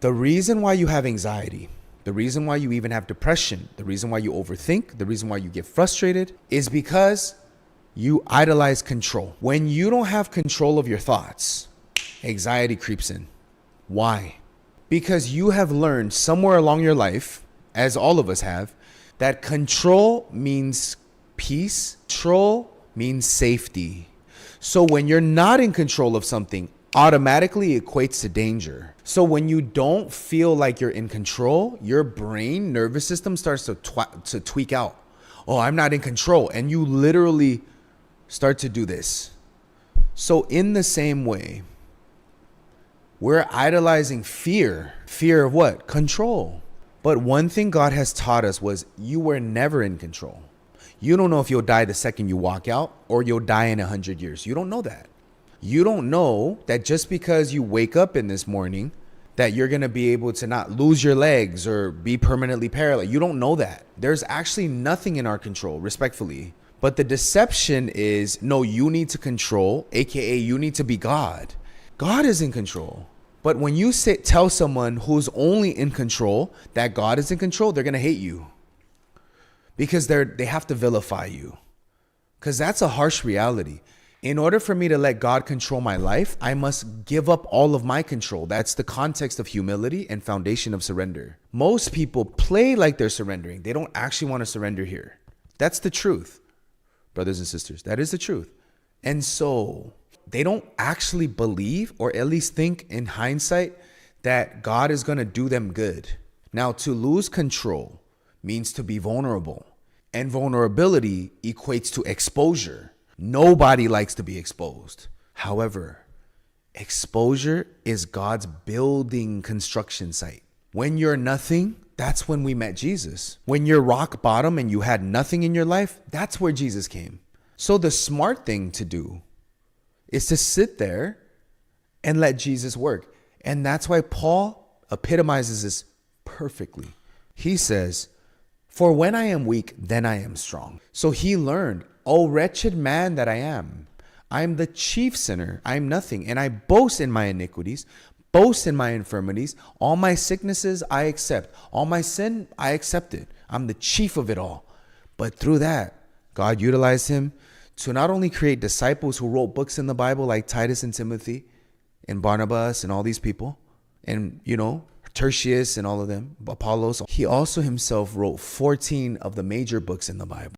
The reason why you have anxiety, the reason why you even have depression, the reason why you overthink, the reason why you get frustrated is because you idolize control. When you don't have control of your thoughts, anxiety creeps in. Why? Because you have learned somewhere along your life, as all of us have, that control means peace, control means safety. So when you're not in control of something, automatically equates to danger. So when you don't feel like you're in control, your brain, nervous system starts to tweak out. Oh, I'm not in control. And you literally start to do this. So in the same way, we're idolizing fear. Fear of what? Control. But one thing God has taught us was you were never in control. You don't know if you'll die the second you walk out or you'll die in 100 years. You don't know that. You don't know that just because you wake up in this morning that you're going to be able to not lose your legs or be permanently paralyzed. You don't know that. There's actually nothing in our control, respectfully. But the deception is, no, you need to control, aka you need to be God. God is in control. But when you tell someone who's only in control that God is in control, they're going to hate you because they have to vilify you, because that's a harsh reality. In order for me to let God control my life, I must give up all of my control. That's the context of humility and foundation of surrender. Most people play like they're surrendering. They don't actually want to surrender here. That's the truth, brothers and sisters. That is the truth. And so they don't actually believe, or at least think in hindsight, that God is going to do them good. Now, to lose control means to be vulnerable. And vulnerability equates to exposure. Nobody likes to be exposed. However, exposure is God's building construction site. When you're nothing, that's when we met Jesus. When you're rock bottom and you had nothing in your life, that's where Jesus came. So the smart thing to do is to sit there and let Jesus work. And that's why Paul epitomizes this perfectly. He says, "For when I am weak, then I am strong." So he learned, "O wretched man that I am the chief sinner. I am nothing. And I boast in my iniquities, boast in my infirmities. All my sicknesses I accept. All my sin I accept it. I'm the chief of it all." But through that, God utilized him to not only create disciples who wrote books in the Bible like Titus and Timothy and Barnabas and all these people, and, Tertius and all of them, Apollos. He also himself wrote 14 of the major books in the Bible.